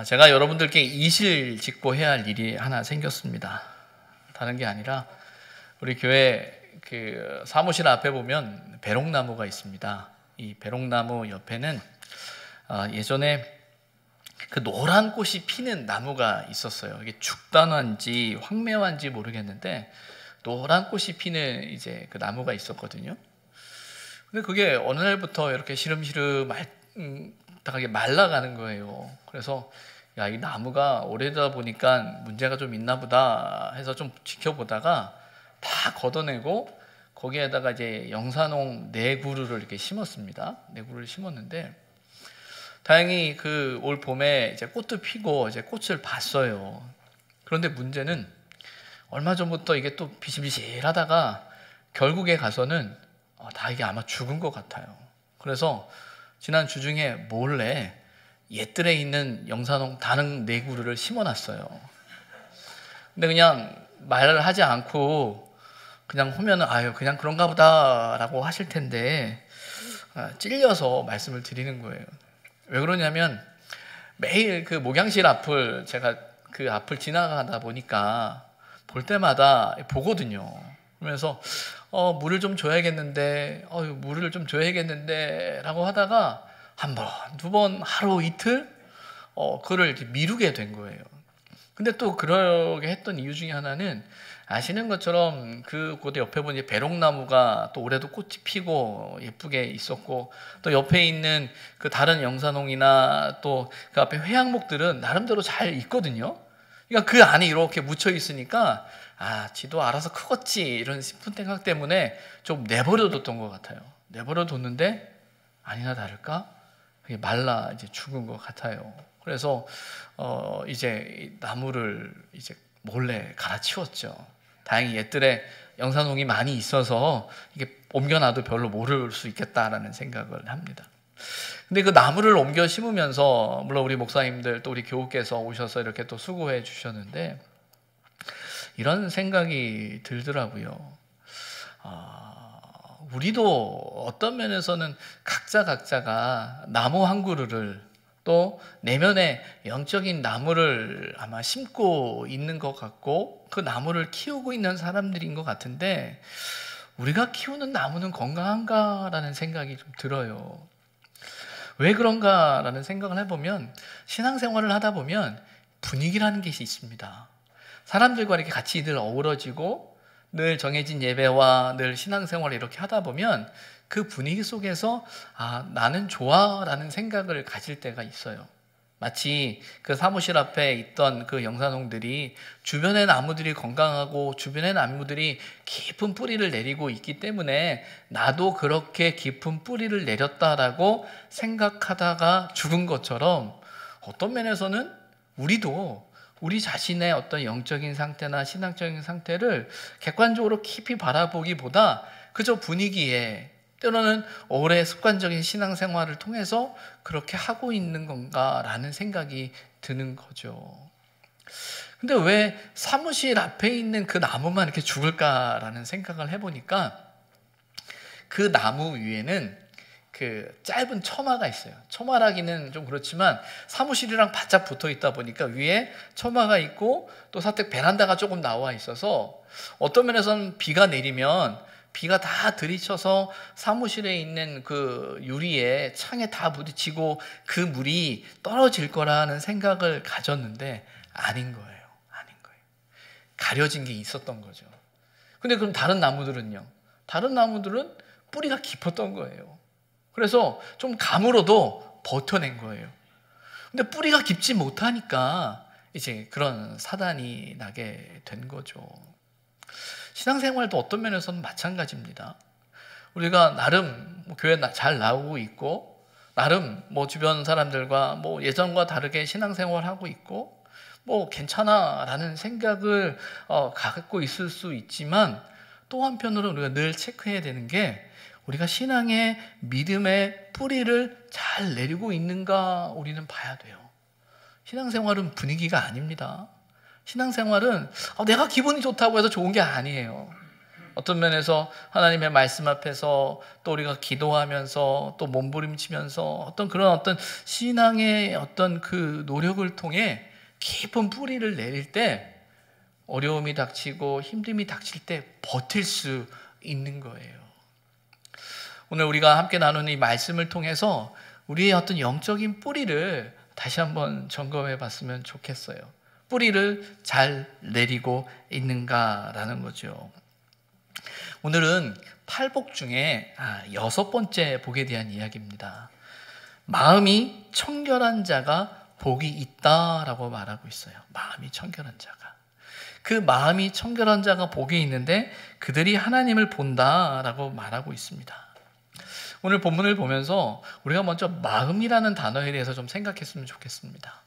제가 여러분들께 이실 짓고 해야 할 일이 하나 생겼습니다. 다른 게 아니라 우리 교회 그 사무실 앞에 보면 배롱나무가 있습니다. 이 배롱나무 옆에는 예전에 그 노란 꽃이 피는 나무가 있었어요. 이게 죽단화인지 황매화인지 모르겠는데 노란 꽃이 피는 이제 그 나무가 있었거든요. 근데 그게 어느 날부터 이렇게 시름시름하게 말라가는 거예요. 그래서 야, 이 나무가 오래되다 보니까 문제가 좀 있나 보다 해서 좀 지켜보다가 다 걷어내고 거기에다가 이제 영산홍 4그루를 이렇게 심었습니다. 4그루를 심었는데 다행히 그 올 봄에 이제 꽃도 피고 이제 꽃을 봤어요. 그런데 문제는 얼마 전부터 이게 또 비실비실하다가 결국에 가서는 다 이게 아마 죽은 것 같아요. 그래서 지난 주 중에 몰래 옛들에 있는 영산홍 다른 4그루를 심어놨어요. 근데 그냥 말을 하지 않고 그냥 하면은 아유 그냥 그런가 보다라고 하실 텐데 찔려서 말씀을 드리는 거예요. 왜 그러냐면 매일 그 목양실 앞을 제가 그 앞을 지나가다 보니까 볼 때마다 보거든요. 그러면서 물을 좀 줘야겠는데 물을 좀 줘야겠는데 라고 하다가 한 번, 두 번, 하루, 이틀 그를 이렇게 미루게 된 거예요. 근데 또 그러게 했던 이유 중에 하나는 아시는 것처럼 그 곳에 옆에 보니 배롱나무가 또 올해도 꽃이 피고 예쁘게 있었고 또 옆에 있는 그 다른 영산홍이나 또 그 앞에 회양목들은 나름대로 잘 있거든요. 그러니까 그 안에 이렇게 묻혀 있으니까 지도 알아서 크겠지 이런 싶은 생각 때문에 좀 내버려뒀던 것 같아요. 내버려뒀는데 아니나 다를까 그게 말라 이제 죽은 것 같아요. 그래서 이제 나무를 이제 몰래 갈아치웠죠. 다행히 옛들에 영산홍이 많이 있어서 이게 옮겨놔도 별로 모를 수 있겠다라는 생각을 합니다. 근데 그 나무를 옮겨 심으면서 물론 우리 목사님들 또 우리 교우께서 오셔서 이렇게 또 수고해 주셨는데 이런 생각이 들더라고요. 우리도 어떤 면에서는 각자가 나무 한 그루를 또 내면에 영적인 나무를 아마 심고 있는 것 같고 그 나무를 키우고 있는 사람들인 것 같은데 우리가 키우는 나무는 건강한가라는 생각이 좀 들어요. 왜 그런가라는 생각을 해보면 신앙생활을 하다 보면 분위기라는 것이 있습니다. 사람들과 이렇게 같이 늘 어우러지고 늘 정해진 예배와 늘 신앙생활을 이렇게 하다 보면 그 분위기 속에서 나는 좋아라는 생각을 가질 때가 있어요. 마치 그 사무실 앞에 있던 그 영산홍들이 주변의 나무들이 건강하고 주변의 나무들이 깊은 뿌리를 내리고 있기 때문에 나도 그렇게 깊은 뿌리를 내렸다라고 생각하다가 죽은 것처럼 어떤 면에서는 우리도 우리 자신의 어떤 영적인 상태나 신앙적인 상태를 객관적으로 깊이 바라보기보다 그저 분위기에 때로는 오래 습관적인 신앙생활을 통해서 그렇게 하고 있는 건가라는 생각이 드는 거죠. 근데 왜 사무실 앞에 있는 그 나무만 이렇게 죽을까라는 생각을 해보니까 그 나무 위에는 그 짧은 처마가 있어요. 처마라기는 좀 그렇지만 사무실이랑 바짝 붙어 있다 보니까 위에 처마가 있고 또 사택 베란다가 조금 나와 있어서 어떤 면에서는 비가 내리면 비가 다 들이쳐서 사무실에 있는 그 유리에 창에 다 부딪히고 그 물이 떨어질 거라는 생각을 가졌는데 아닌 거예요. 가려진 게 있었던 거죠. 근데 그럼 다른 나무들은요? 다른 나무들은 뿌리가 깊었던 거예요. 그래서 좀 가물어도 버텨낸 거예요. 근데 뿌리가 깊지 못하니까 이제 그런 사단이 나게 된 거죠. 신앙생활도 어떤 면에서는 마찬가지입니다. 우리가 나름 교회 잘 나오고 있고 나름 주변 사람들과 예전과 다르게 신앙생활하고 있고 괜찮아라는 생각을 갖고 있을 수 있지만 또 한편으로 우리가 늘 체크해야 되는 게 우리가 신앙의 믿음의 뿌리를 잘 내리고 있는가 우리는 봐야 돼요. 신앙생활은 분위기가 아닙니다. 신앙생활은 내가 기분이 좋다고 해서 좋은 게 아니에요. 어떤 면에서 하나님의 말씀 앞에서 또 우리가 기도하면서 또 몸부림치면서 어떤 신앙의 어떤 그 노력을 통해 깊은 뿌리를 내릴 때 어려움이 닥치고 힘듦이 닥칠 때 버틸 수 있는 거예요. 오늘 우리가 함께 나누는 이 말씀을 통해서 우리의 어떤 영적인 뿌리를 다시 한번 점검해 봤으면 좋겠어요. 뿌리를 잘 내리고 있는가라는 거죠. 오늘은 팔복 중에 6번째 복에 대한 이야기입니다. 마음이 청결한 자가 복이 있다라고 말하고 있어요. 마음이 청결한 자가. 그 마음이 청결한 자가 복이 있는데 그들이 하나님을 본다라고 말하고 있습니다. 오늘 본문을 보면서 우리가 먼저 마음이라는 단어에 대해서 좀 생각했으면 좋겠습니다.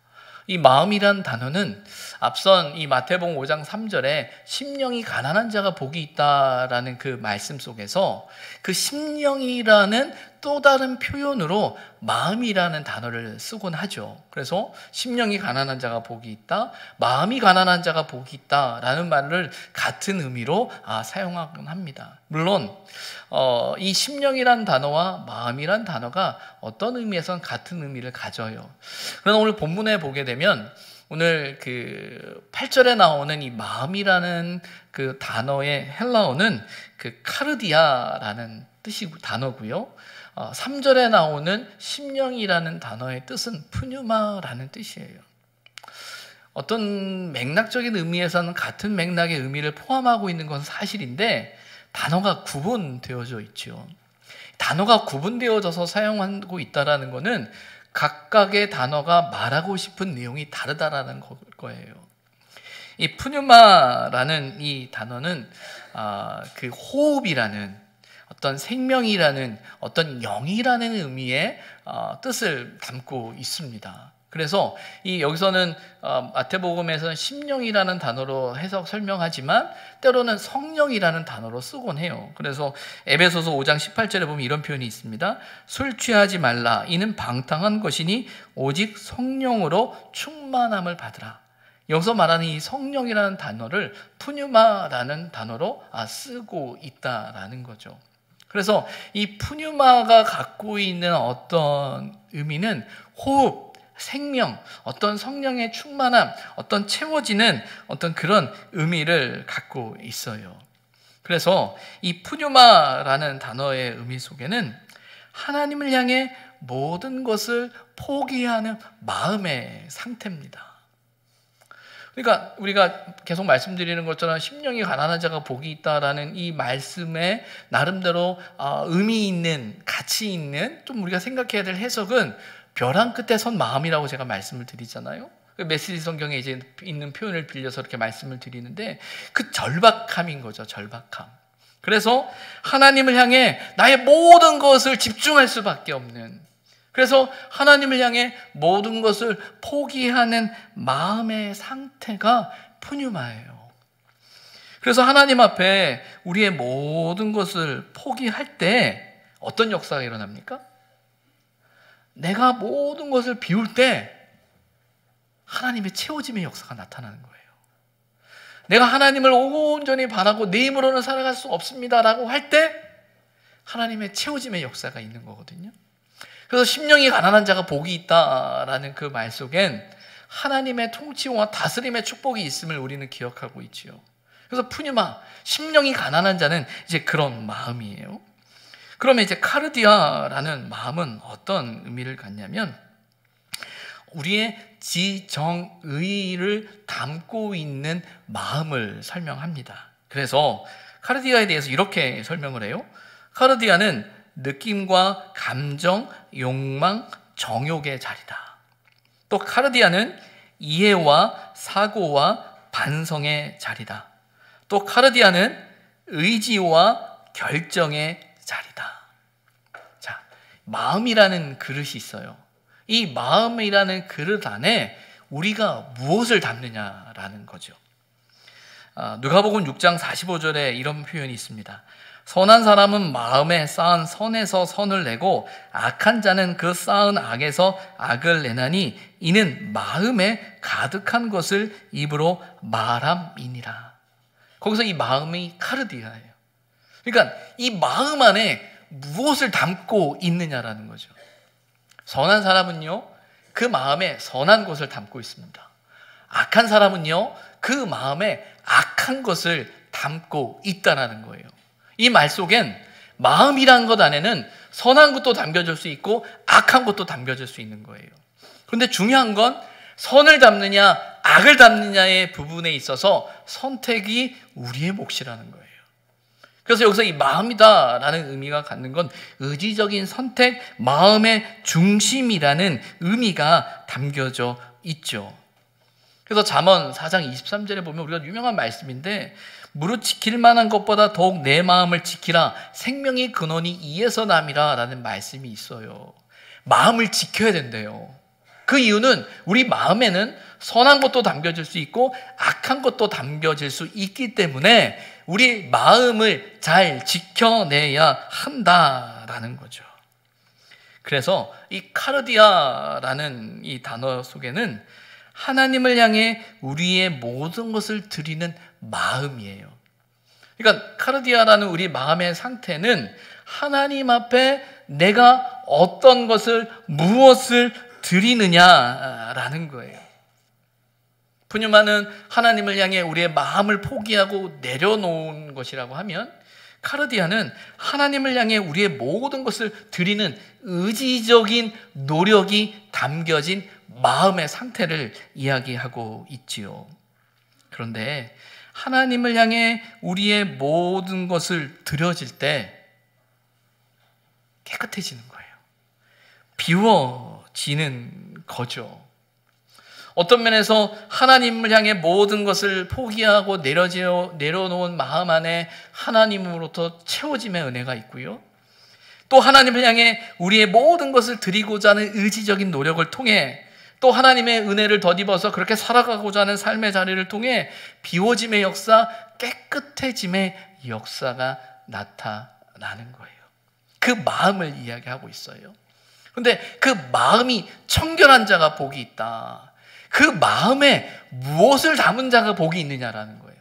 이 마음이란 단어는 앞선 이 마태복음 5장 3절에 심령이 가난한 자가 복이 있다라는 그 말씀 속에서 그 심령이라는 또 다른 표현으로 마음이라는 단어를 쓰곤 하죠. 그래서 심령이 가난한 자가 복이 있다, 마음이 가난한 자가 복이 있다라는 말을 같은 의미로 사용하곤 합니다. 물론 이 심령이란 단어와 마음이란 단어가 어떤 의미에선 같은 의미를 가져요. 그러나 오늘 본문에 보게 되면 오늘 그 8절에 나오는 이 마음이라는 그 단어의 헬라어는 그 카르디아라는 뜻이 단어고요. 3절에 나오는 심령이라는 단어의 뜻은 푸뉴마라는 뜻이에요. 어떤 맥락적인 의미에서는 같은 맥락의 의미를 포함하고 있는 건 사실인데 단어가 구분되어져 있죠. 단어가 구분되어져서 사용하고 있다는 것은 각각의 단어가 말하고 싶은 내용이 다르다라는 거예요. 이 푸뉴마라는 이 단어는 그 호흡이라는 어떤 생명이라는 어떤 영이라는 의미의 뜻을 담고 있습니다. 그래서 여기서는 마태복음에서는 심령이라는 단어로 해석 설명하지만 때로는 성령이라는 단어로 쓰곤 해요. 그래서 에베소서 5장 18절에 보면 이런 표현이 있습니다. 술 취하지 말라. 이는 방탕한 것이니 오직 성령으로 충만함을 받으라. 여기서 말하는 이 성령이라는 단어를 푸뉴마라는 단어로 쓰고 있다라는 거죠. 그래서 이 푸뉴마가 갖고 있는 어떤 의미는 호흡, 생명, 어떤 성령의 충만함, 어떤 채워지는 어떤 그런 의미를 갖고 있어요. 그래서 이 푸뉴마라는 단어의 의미 속에는 하나님을 향해 모든 것을 포기하는 마음의 상태입니다. 그러니까 우리가 계속 말씀드리는 것처럼 심령이 가난한 자가 복이 있다라는 이 말씀에 나름대로 의미 있는, 가치 있는 좀 우리가 생각해야 될 해석은 벼랑 끝에 선 마음이라고 제가 말씀을 드리잖아요. 메시지 성경에 이제 있는 표현을 빌려서 이렇게 말씀을 드리는데 그 절박함인 거죠. 절박함. 그래서 하나님을 향해 나의 모든 것을 집중할 수밖에 없는, 그래서 하나님을 향해 모든 것을 포기하는 마음의 상태가 푸뉴마예요. 그래서 하나님 앞에 우리의 모든 것을 포기할 때 어떤 역사가 일어납니까? 내가 모든 것을 비울 때 하나님의 채워짐의 역사가 나타나는 거예요. 내가 하나님을 온전히 바라고 내 힘으로는 살아갈 수 없습니다라고 할 때 하나님의 채워짐의 역사가 있는 거거든요. 그래서 심령이 가난한 자가 복이 있다라는 그 말 속엔 하나님의 통치와 다스림의 축복이 있음을 우리는 기억하고 있지요. 그래서 푸뉴마, 심령이 가난한 자는 이제 그런 마음이에요. 그러면 이제 카르디아라는 마음은 어떤 의미를 갖냐면 우리의 지정의를 담고 있는 마음을 설명합니다. 그래서 카르디아에 대해서 이렇게 설명을 해요. 카르디아는 느낌과 감정, 욕망, 정욕의 자리다. 또 카르디아는 이해와 사고와 반성의 자리다. 또 카르디아는 의지와 결정의 자리다. 자, 마음이라는 그릇이 있어요. 이 마음이라는 그릇 안에 우리가 무엇을 담느냐라는 거죠. 누가복음 6장 45절에 이런 표현이 있습니다. 선한 사람은 마음에 쌓은 선에서 선을 내고 악한 자는 그 쌓은 악에서 악을 내나니 이는 마음에 가득한 것을 입으로 말함이니라. 거기서 이 마음이 카르디아예요. 그러니까 이 마음 안에 무엇을 담고 있느냐라는 거죠. 선한 사람은요, 그 마음에 선한 것을 담고 있습니다. 악한 사람은요, 그 마음에 악한 것을 담고 있다라는 거예요. 이 말 속엔 마음이란 것 안에는 선한 것도 담겨질 수 있고 악한 것도 담겨질 수 있는 거예요. 그런데 중요한 건 선을 담느냐 악을 담느냐의 부분에 있어서 선택이 우리의 몫이라는 거예요. 그래서 여기서 이 마음이다라는 의미가 갖는 건 의지적인 선택, 마음의 중심이라는 의미가 담겨져 있죠. 그래서 잠언 4장 23절에 보면 우리가 유명한 말씀인데, 무릇 지킬 만한 것보다 더욱 내 마음을 지키라, 생명의 근원이 이에서 남이라 라는 말씀이 있어요. 마음을 지켜야 된대요. 그 이유는 우리 마음에는 선한 것도 담겨질 수 있고 악한 것도 담겨질 수 있기 때문에 우리 마음을 잘 지켜내야 한다라는 거죠. 그래서 이 카르디아라는 이 단어 속에는 하나님을 향해 우리의 모든 것을 드리는 마음이에요. 그러니까 카르디아라는 우리 마음의 상태는 하나님 앞에 내가 어떤 것을, 무엇을 드리느냐라는 거예요. 푸뉴마는 하나님을 향해 우리의 마음을 포기하고 내려놓은 것이라고 하면, 카르디아는 하나님을 향해 우리의 모든 것을 드리는 의지적인 노력이 담겨진 마음의 상태를 이야기하고 있지요. 그런데 하나님을 향해 우리의 모든 것을 드려질 때 깨끗해지는 거예요. 비워지는 거죠. 어떤 면에서 하나님을 향해 모든 것을 포기하고 내려놓은 마음 안에 하나님으로부터 채워짐의 은혜가 있고요. 또 하나님을 향해 우리의 모든 것을 드리고자 하는 의지적인 노력을 통해 또 하나님의 은혜를 덧입어서 그렇게 살아가고자 하는 삶의 자리를 통해 비워짐의 역사, 깨끗해짐의 역사가 나타나는 거예요. 그 마음을 이야기하고 있어요. 그런데 그 마음이 청결한 자가 복이 있다. 그 마음에 무엇을 담은 자가 복이 있느냐라는 거예요.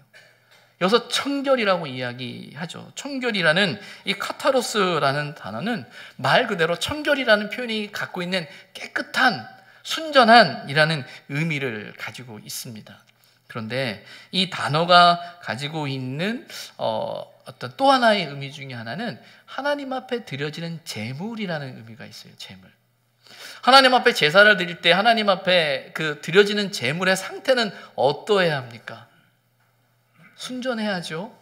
여기서 청결이라고 이야기하죠. 청결이라는 이 카타로스라는 단어는 말 그대로 청결이라는 표현이 갖고 있는 깨끗한, 순전한이라는 의미를 가지고 있습니다. 그런데 이 단어가 가지고 있는 어떤 또 하나의 의미 중에 하나는 하나님 앞에 드려지는 제물이라는 의미가 있어요. 제물. 하나님 앞에 제사를 드릴 때 하나님 앞에 그 드려지는 제물의 상태는 어떠해야 합니까? 순전해야죠.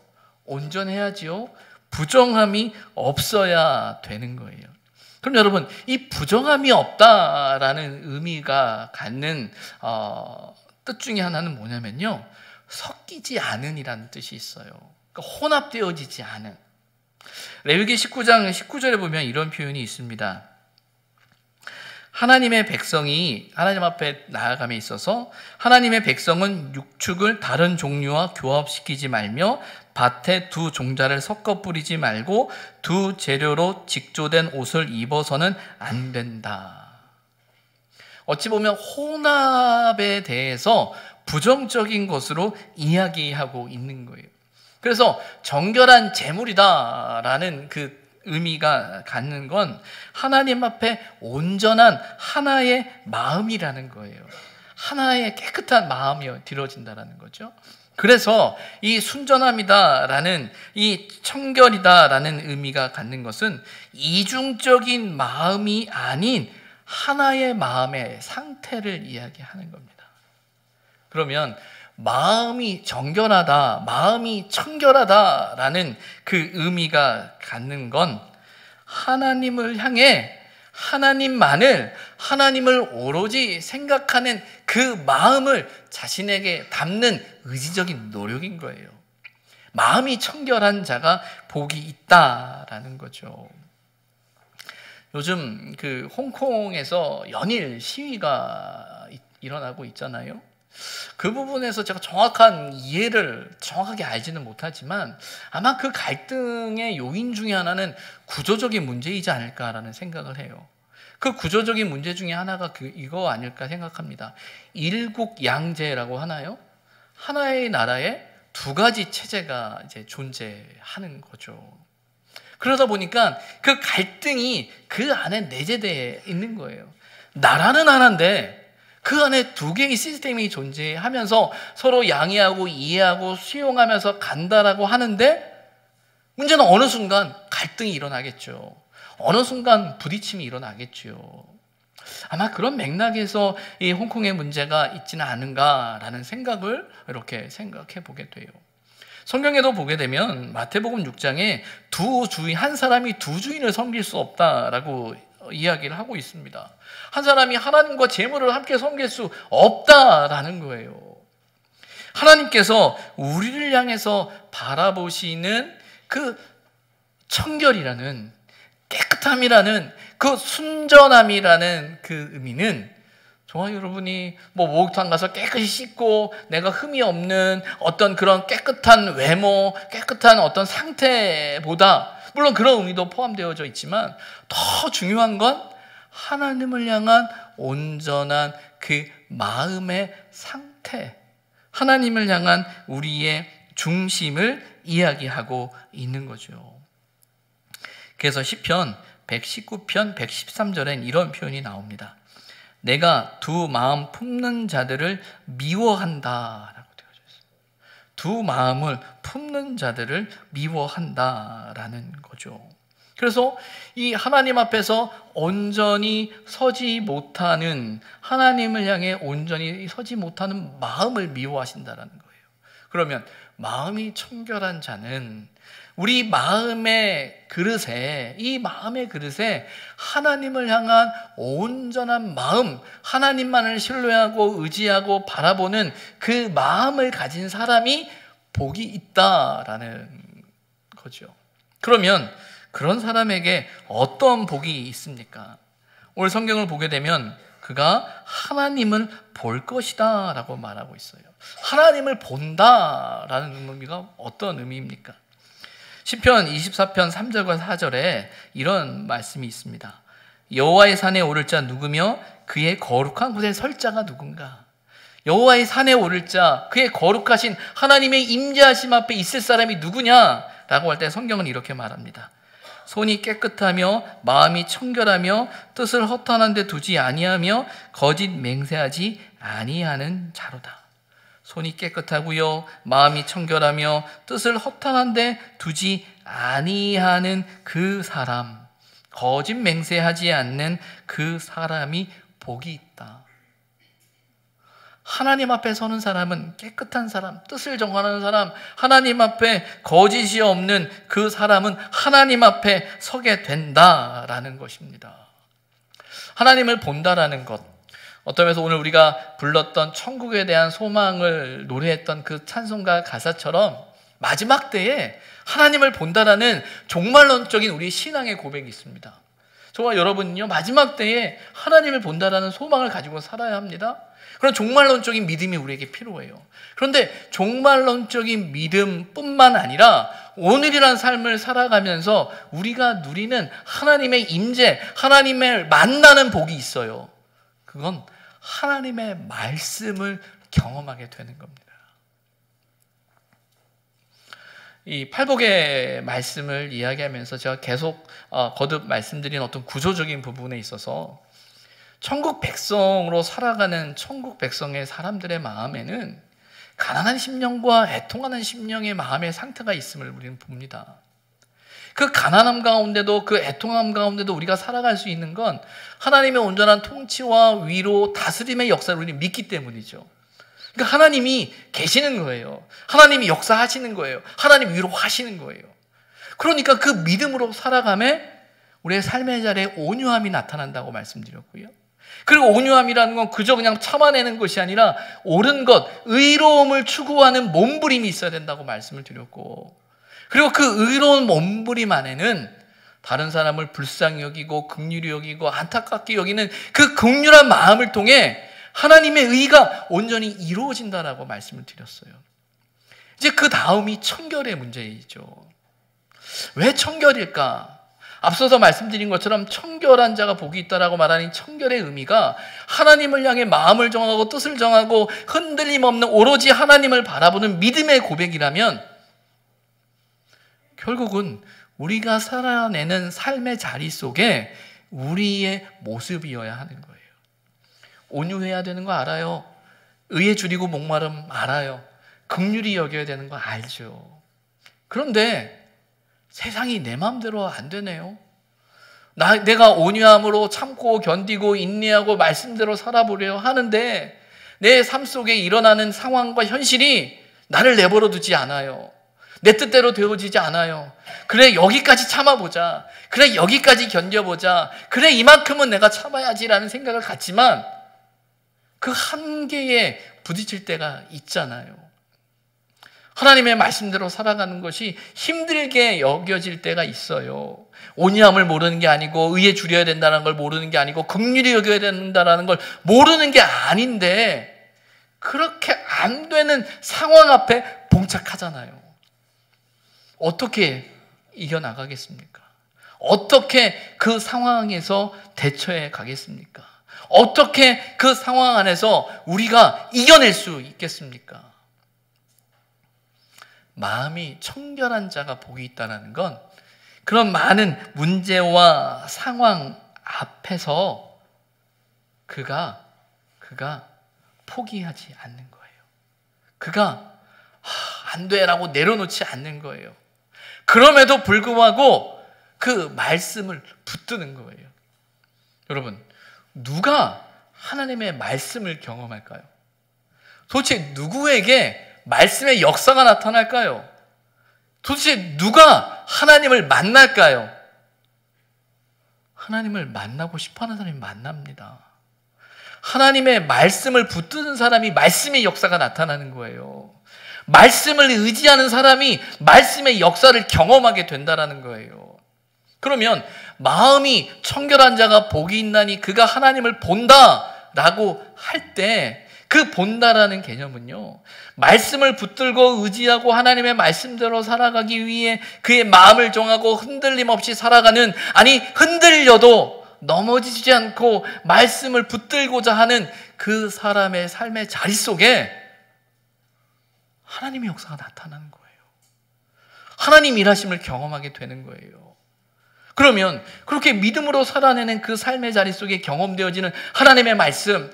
온전해야죠. 부정함이 없어야 되는 거예요. 그럼 여러분, 이 부정함이 없다라는 의미가 갖는 뜻 중에 하나는 뭐냐면요, 섞이지 않은이라는 뜻이 있어요. 그러니까 혼합되어지지 않은. 레위기 19장 19절에 보면 이런 표현이 있습니다. 하나님의 백성이 하나님 앞에 나아감에 있어서 하나님의 백성은 육축을 다른 종류와 교합시키지 말며 밭에 두 종자를 섞어 뿌리지 말고 두 재료로 직조된 옷을 입어서는 안 된다. 어찌 보면 혼합에 대해서 부정적인 것으로 이야기하고 있는 거예요. 그래서 정결한 제물이다라는 그 의미가 갖는 건 하나님 앞에 온전한 하나의 마음이라는 거예요. 하나의 깨끗한 마음이 드려진다라는 거죠. 그래서 이 순전함이다라는, 이 청결이다라는 의미가 갖는 것은 이중적인 마음이 아닌 하나의 마음의 상태를 이야기하는 겁니다. 그러면 마음이 정결하다, 마음이 청결하다라는 그 의미가 갖는 건 하나님을 향해 하나님을 오로지 생각하는 그 마음을 자신에게 담는 의지적인 노력인 거예요. 마음이 청결한 자가 복이 있다라는 거죠. 요즘 그 홍콩에서 연일 시위가 일어나고 있잖아요. 그 부분에서 제가 정확한 이해를 정확하게 알지는 못하지만 아마 그 갈등의 요인 중에 하나는 구조적인 문제이지 않을까라는 생각을 해요. 그 구조적인 문제 중에 하나가 이거 아닐까 생각합니다. 일국양제라고 하나요? 하나의 나라에 두 가지 체제가 이제 존재하는 거죠. 그러다 보니까 그 갈등이 그 안에 내재되어 있는 거예요. 나라는 하나인데 그 안에 두 개의 시스템이 존재하면서 서로 양해하고 이해하고 수용하면서 간다라고 하는데, 문제는 어느 순간 갈등이 일어나겠죠. 어느 순간 부딪힘이 일어나겠죠. 아마 그런 맥락에서 이 홍콩의 문제가 있지는 않은가라는 생각을 이렇게 생각해 보게 돼요. 성경에도 보게 되면 마태복음 6장에 한 사람이 두 주인을 섬길 수 없다라고 이야기를 하고 있습니다. 한 사람이 하나님과 재물을 함께 섬길 수 없다라는 거예요. 하나님께서 우리를 향해서 바라보시는 그 청결이라는, 깨끗함이라는, 그 순전함이라는 그 의미는, 정말 여러분이 목욕탕 가서 깨끗이 씻고 내가 흠이 없는 어떤 그런 깨끗한 외모, 깨끗한 어떤 상태보다, 물론 그런 의미도 포함되어져 있지만 더 중요한 건 하나님을 향한 온전한 그 마음의 상태, 하나님을 향한 우리의 중심을 이야기하고 있는 거죠. 그래서 시편 119편 113절엔 이런 표현이 나옵니다. 내가 두 마음 품는 자들을 미워한다라고 되어져 있어요. 두 마음을 품는 자들을 미워한다라는 거죠. 그래서 이 하나님 앞에서 온전히 서지 못하는, 하나님을 향해 온전히 서지 못하는 마음을 미워하신다라는 거예요. 그러면 마음이 청결한 자는 우리 마음의 그릇에, 이 마음의 그릇에 하나님을 향한 온전한 마음, 하나님만을 신뢰하고 의지하고 바라보는 그 마음을 가진 사람이 복이 있다라는 거죠. 그러면 그런 사람에게 어떤 복이 있습니까? 오늘 성경을 보게 되면 그가 하나님을 볼 것이다 라고 말하고 있어요. 하나님을 본다라는 의미가 어떤 의미입니까? 시편 24편 3절과 4절에 이런 말씀이 있습니다. 여호와의 산에 오를 자 누구며 그의 거룩한 곳에 설 자가 누군가? 여호와의 산에 오를 자, 그의 거룩하신 하나님의 임재하심 앞에 있을 사람이 누구냐라고 할 때 성경은 이렇게 말합니다. 손이 깨끗하며 마음이 청결하며 뜻을 허탄한 데 두지 아니하며 거짓 맹세하지 아니하는 자로다. 손이 깨끗하고요, 마음이 청결하며 뜻을 허탄한 데 두지 아니하는 그 사람, 거짓 맹세하지 않는 그 사람이 복이 있다. 하나님 앞에 서는 사람은 깨끗한 사람, 뜻을 정하는 사람, 하나님 앞에 거짓이 없는 그 사람은 하나님 앞에 서게 된다라는 것입니다. 하나님을 본다라는 것, 어떤 면에서 오늘 우리가 불렀던 천국에 대한 소망을 노래했던 그 찬송가 가사처럼 마지막 때에 하나님을 본다라는 종말론적인 우리 신앙의 고백이 있습니다. 저와 여러분은요, 마지막 때에 하나님을 본다라는 소망을 가지고 살아야 합니다. 그런 종말론적인 믿음이 우리에게 필요해요. 그런데 종말론적인 믿음뿐만 아니라 오늘이란 삶을 살아가면서 우리가 누리는 하나님의 임재, 하나님을 만나는 복이 있어요. 그건 하나님의 말씀을 경험하게 되는 겁니다. 이 팔복의 말씀을 이야기하면서 제가 계속 거듭 말씀드린 어떤 구조적인 부분에 있어서 천국 백성으로 살아가는 천국 백성의 사람들의 마음에는 가난한 심령과 애통하는 심령의 마음의 상태가 있음을 우리는 봅니다. 그 가난함 가운데도, 그 애통함 가운데도 우리가 살아갈 수 있는 건 하나님의 온전한 통치와 위로, 다스림의 역사를 우리는 믿기 때문이죠. 그러니까 하나님이 계시는 거예요. 하나님이 역사하시는 거예요. 하나님이 위로하시는 거예요. 그러니까 그 믿음으로 살아가며 우리의 삶의 자리에 온유함이 나타난다고 말씀드렸고요. 그리고 온유함이라는 건 그저 그냥 참아내는 것이 아니라 옳은 것, 의로움을 추구하는 몸부림이 있어야 된다고 말씀을 드렸고, 그리고 그 의로운 몸부림 안에는 다른 사람을 불쌍히 여기고 긍휼히 여기고 안타깝게 여기는 그 긍휼한 마음을 통해 하나님의 의가 온전히 이루어진다라고 말씀을 드렸어요. 이제 그 다음이 청결의 문제이죠. 왜 청결일까? 앞서서 말씀드린 것처럼 청결한 자가 복이 있다라고 말하는 청결의 의미가 하나님을 향해 마음을 정하고 뜻을 정하고 흔들림 없는 오로지 하나님을 바라보는 믿음의 고백이라면 결국은 우리가 살아내는 삶의 자리 속에 우리의 모습이어야 하는 거예요. 온유해야 되는 거 알아요. 의에 줄이고 목마름 알아요. 긍휼히 여겨야 되는 거 알죠. 그런데 세상이 내 마음대로 안 되네요. 내가 온유함으로 참고 견디고 인내하고 말씀대로 살아보려 하는데 내 삶 속에 일어나는 상황과 현실이 나를 내버려 두지 않아요. 내 뜻대로 되어지지 않아요. 그래, 여기까지 참아보자. 그래, 여기까지 견뎌보자. 그래, 이만큼은 내가 참아야지라는 생각을 갖지만 그 한계에 부딪힐 때가 있잖아요. 하나님의 말씀대로 살아가는 것이 힘들게 여겨질 때가 있어요. 온유함을 모르는 게 아니고 의에 줄여야 된다는 걸 모르는 게 아니고 긍휼히 여겨야 된다는 걸 모르는 게 아닌데 그렇게 안 되는 상황 앞에 봉착하잖아요. 어떻게 이겨나가겠습니까? 어떻게 그 상황에서 대처해 가겠습니까? 어떻게 그 상황 안에서 우리가 이겨낼 수 있겠습니까? 마음이 청결한 자가 복이 있다는 건 그런 많은 문제와 상황 앞에서 그가 포기하지 않는 거예요. 그가 안 돼라고 내려놓지 않는 거예요. 그럼에도 불구하고 그 말씀을 붙드는 거예요. 여러분, 누가 하나님의 말씀을 경험할까요? 도대체 누구에게 말씀의 역사가 나타날까요? 도대체 누가 하나님을 만날까요? 하나님을 만나고 싶어하는 사람이 만납니다. 하나님의 말씀을 붙드는 사람이 말씀의 역사가 나타나는 거예요. 말씀을 의지하는 사람이 말씀의 역사를 경험하게 된다는 거예요. 그러면 마음이 청결한 자가 복이 있나니 그가 하나님을 본다라고 할 때 그 본다라는 개념은요, 말씀을 붙들고 의지하고 하나님의 말씀대로 살아가기 위해 그의 마음을 정하고 흔들림 없이 살아가는, 아니 흔들려도 넘어지지 않고 말씀을 붙들고자 하는 그 사람의 삶의 자리 속에 하나님의 역사가 나타나는 거예요. 하나님 일하심을 경험하게 되는 거예요. 그러면 그렇게 믿음으로 살아내는 그 삶의 자리 속에 경험되어지는 하나님의 말씀,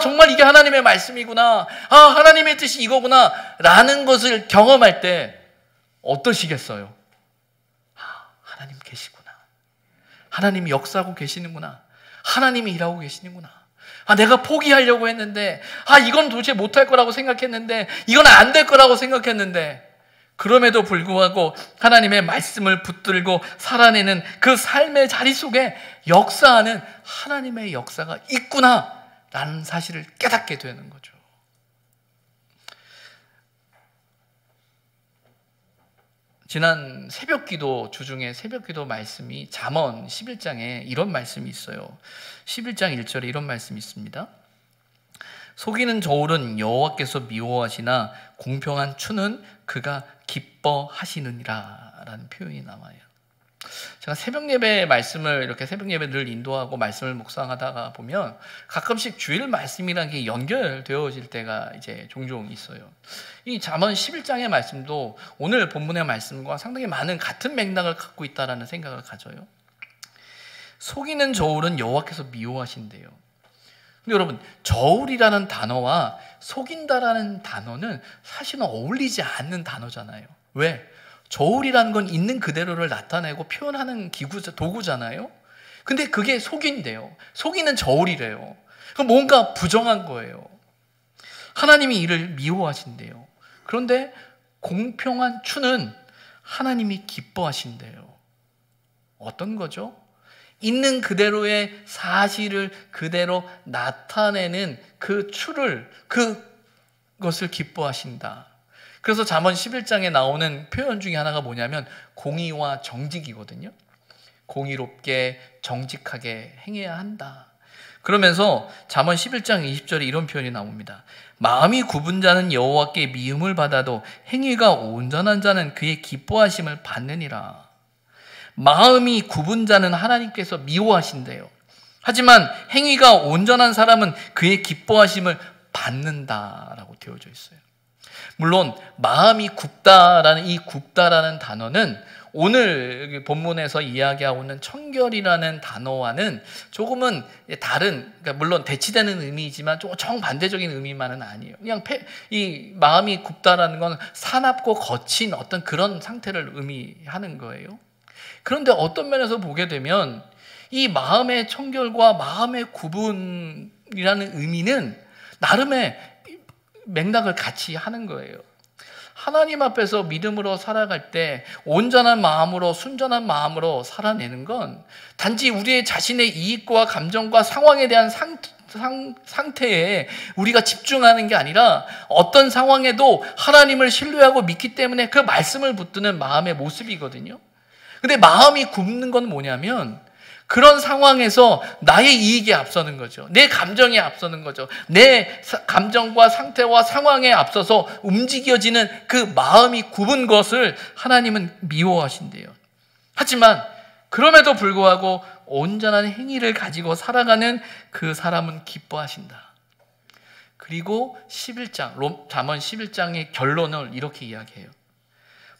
정말 이게 하나님의 말씀이구나, 하나님의 뜻이 이거구나 라는 것을 경험할 때 어떠시겠어요? 하나님 계시구나, 하나님이 역사하고 계시는구나, 하나님이 일하고 계시는구나, 내가 포기하려고 했는데, 이건 도대체 못할 거라고 생각했는데, 이건 안 될 거라고 생각했는데, 그럼에도 불구하고 하나님의 말씀을 붙들고 살아내는 그 삶의 자리 속에 역사하는 하나님의 역사가 있구나 라는 사실을 깨닫게 되는 거죠. 지난 새벽기도 주중에 새벽기도 말씀이 잠언 11장에 이런 말씀이 있어요. 11장 1절에 이런 말씀이 있습니다. 속이는 저울은 여호와께서 미워하시나 공평한 추는 그가 기뻐하시느니라 라는 표현이 나와요. 제가 새벽 예배 말씀을 이렇게 새벽 예배 늘 인도하고 말씀을 묵상하다가 보면 가끔씩 주일 말씀이라는 게 연결되어질 때가 이제 종종 있어요. 이 잠언 11장의 말씀도 오늘 본문의 말씀과 상당히 많은 같은 맥락을 갖고 있다라는 생각을 가져요. 속이는 저울은 여호와께서 미워하신대요. 근데 여러분, 저울이라는 단어와 속인다라는 단어는 사실은 어울리지 않는 단어잖아요. 왜? 저울이라는 건 있는 그대로를 나타내고 표현하는 도구잖아요. 근데 그게 속인대요. 속이는 저울이래요. 그럼 뭔가 부정한 거예요. 하나님이 이를 미워하신대요. 그런데 공평한 추는 하나님이 기뻐하신대요. 어떤 거죠? 있는 그대로의 사실을 그대로 나타내는 그 추를, 그것을 기뻐하신다. 그래서 잠언 11장에 나오는 표현 중에 하나가 뭐냐면 공의와 정직이거든요. 공의롭게 정직하게 행해야 한다. 그러면서 잠언 11장 20절에 이런 표현이 나옵니다. 마음이 굽은 자는 여호와께 미움을 받아도 행위가 온전한 자는 그의 기뻐하심을 받느니라. 마음이 굽은 자는 하나님께서 미워하신대요. 하지만 행위가 온전한 사람은 그의 기뻐하심을 받는다라고 되어져 있어요. 물론 마음이 굽다라는 이 굽다라는 단어는 오늘 본문에서 이야기하고 있는 청결이라는 단어와는 조금은 다른, 그러니까 물론 대치되는 의미이지만 조금 정반대적인 의미만은 아니에요. 그냥 이 마음이 굽다라는 건 사납고 거친 어떤 그런 상태를 의미하는 거예요. 그런데 어떤 면에서 보게 되면 이 마음의 청결과 마음의 구분이라는 의미는 나름의 맥락을 같이 하는 거예요. 하나님 앞에서 믿음으로 살아갈 때 온전한 마음으로, 순전한 마음으로 살아내는 건 단지 우리의 자신의 이익과 감정과 상황에 대한 상태에 우리가 집중하는 게 아니라 어떤 상황에도 하나님을 신뢰하고 믿기 때문에 그 말씀을 붙드는 마음의 모습이거든요. 근데 마음이 굽는 건 뭐냐면 그런 상황에서 나의 이익이 앞서는 거죠. 내 감정이 앞서는 거죠. 내 감정과 상태와 상황에 앞서서 움직여지는 그 마음이 굽은 것을 하나님은 미워하신대요. 하지만 그럼에도 불구하고 온전한 행위를 가지고 살아가는 그 사람은 기뻐하신다. 그리고 11장, 잠언 11장의 결론을 이렇게 이야기해요.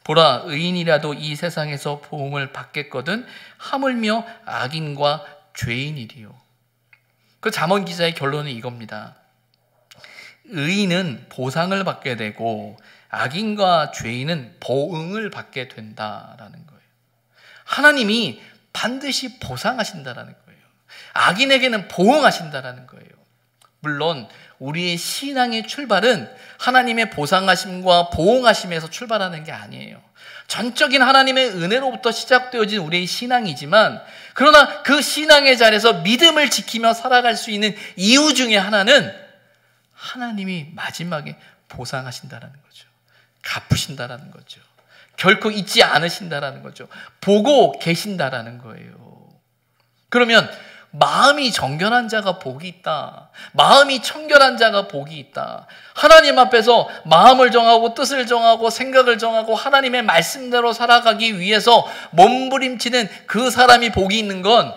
보라, 의인이라도 이 세상에서 보응을 받겠거든 하물며 악인과 죄인이리요. 그 잠언 기자의 결론은 이겁니다. 의인은 보상을 받게 되고 악인과 죄인은 보응을 받게 된다라는 거예요. 하나님이 반드시 보상하신다라는 거예요. 악인에게는 보응하신다라는 거예요. 물론 우리의 신앙의 출발은 하나님의 보상하심과 보응하심에서 출발하는 게 아니에요. 전적인 하나님의 은혜로부터 시작되어진 우리의 신앙이지만, 그러나 그 신앙의 자리에서 믿음을 지키며 살아갈 수 있는 이유 중에 하나는 하나님이 마지막에 보상하신다라는 거죠. 갚으신다라는 거죠. 결코 잊지 않으신다라는 거죠. 보고 계신다라는 거예요. 그러면 마음이 정결한 자가 복이 있다. 마음이 청결한 자가 복이 있다. 하나님 앞에서 마음을 정하고 뜻을 정하고 생각을 정하고 하나님의 말씀대로 살아가기 위해서 몸부림치는 그 사람이 복이 있는 건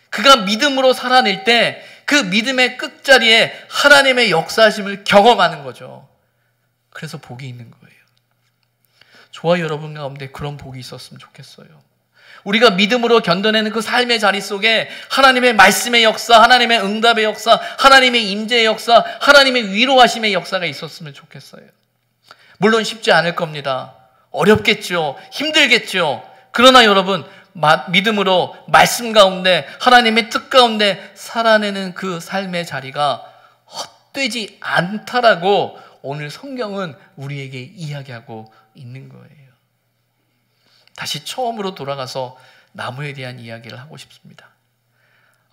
그가 믿음으로 살아낼 때 그 믿음의 끝자리에 하나님의 역사하심을 경험하는 거죠. 그래서 복이 있는 거예요. 저와 여러분 가운데 그런 복이 있었으면 좋겠어요. 우리가 믿음으로 견뎌내는 그 삶의 자리 속에 하나님의 말씀의 역사, 하나님의 응답의 역사, 하나님의 임재의 역사, 하나님의 위로하심의 역사가 있었으면 좋겠어요. 물론 쉽지 않을 겁니다. 어렵겠죠. 힘들겠죠. 그러나 여러분, 믿음으로 말씀 가운데 하나님의 뜻 가운데 살아내는 그 삶의 자리가 헛되지 않다라고 오늘 성경은 우리에게 이야기하고 있는 거예요. 다시 처음으로 돌아가서 나무에 대한 이야기를 하고 싶습니다.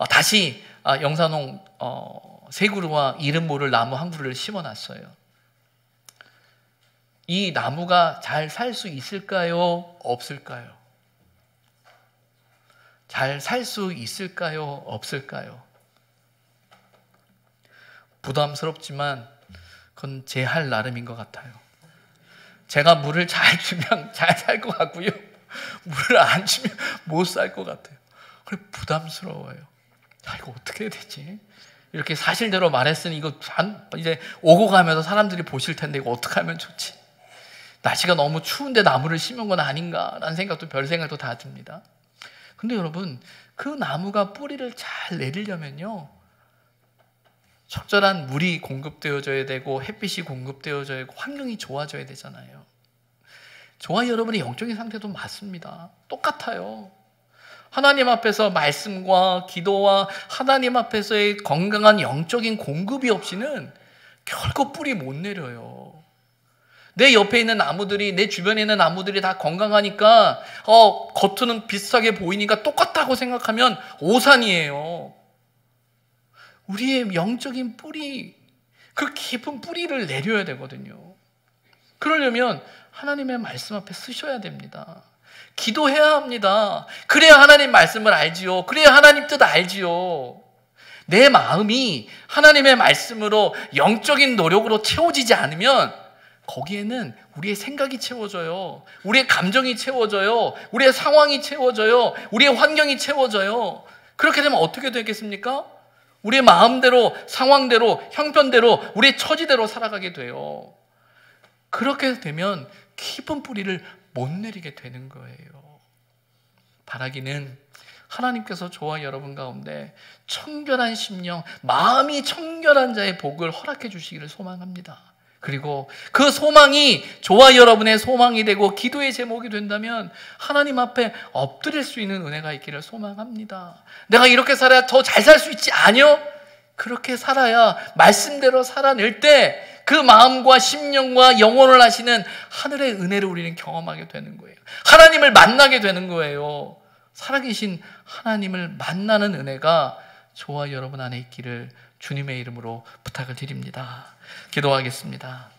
다시 영산홍 세 그루와 이름 모를 나무 한 그루를 심어놨어요. 이 나무가 잘 살 수 있을까요? 없을까요? 잘 살 수 있을까요? 없을까요? 부담스럽지만 그건 제 할 나름인 것 같아요. 제가 물을 잘 주면 잘 살 것 같고요. 물을 안 주면 못 살 것 같아요. 그래 부담스러워요. 이거 어떻게 해야 되지? 이렇게 사실대로 말했으니 이거 이제 오고 가면서 사람들이 보실 텐데 이거 어떻게 하면 좋지? 날씨가 너무 추운데 나무를 심은 건 아닌가라는 생각도 별 생각도 다 듭니다. 근데 여러분, 그 나무가 뿌리를 잘 내리려면요, 적절한 물이 공급되어져야 되고 햇빛이 공급되어져야 되고 환경이 좋아져야 되잖아요. 저와 여러분의 영적인 상태도 맞습니다. 똑같아요. 하나님 앞에서 말씀과 기도와 하나님 앞에서의 건강한 영적인 공급이 없이는 결코 뿌리 못 내려요. 내 옆에 있는 나무들이, 내 주변에 있는 나무들이 다 건강하니까 겉은 비슷하게 보이니까 똑같다고 생각하면 오산이에요. 우리의 영적인 뿌리, 그 깊은 뿌리를 내려야 되거든요. 그러려면 하나님의 말씀 앞에 쓰셔야 됩니다. 기도해야 합니다. 그래야 하나님 말씀을 알지요. 그래야 하나님 뜻 알지요. 내 마음이 하나님의 말씀으로 영적인 노력으로 채워지지 않으면 거기에는 우리의 생각이 채워져요. 우리의 감정이 채워져요. 우리의 상황이 채워져요. 우리의 환경이 채워져요. 그렇게 되면 어떻게 되겠습니까? 우리의 마음대로, 상황대로, 형편대로, 우리의 처지대로 살아가게 돼요. 그렇게 되면 깊은 뿌리를 못 내리게 되는 거예요. 바라기는 하나님께서 저와 여러분 가운데 청결한 심령, 마음이 청결한 자의 복을 허락해 주시기를 소망합니다. 그리고 그 소망이 저와 여러분의 소망이 되고 기도의 제목이 된다면 하나님 앞에 엎드릴 수 있는 은혜가 있기를 소망합니다. 내가 이렇게 살아야 더 잘 살 수 있지? 아니요. 그렇게 살아야 말씀대로 살아낼 때 그 마음과 심령과 영혼을 하시는 하늘의 은혜를 우리는 경험하게 되는 거예요. 하나님을 만나게 되는 거예요. 살아계신 하나님을 만나는 은혜가 저와 여러분 안에 있기를 주님의 이름으로 부탁을 드립니다. 기도하겠습니다.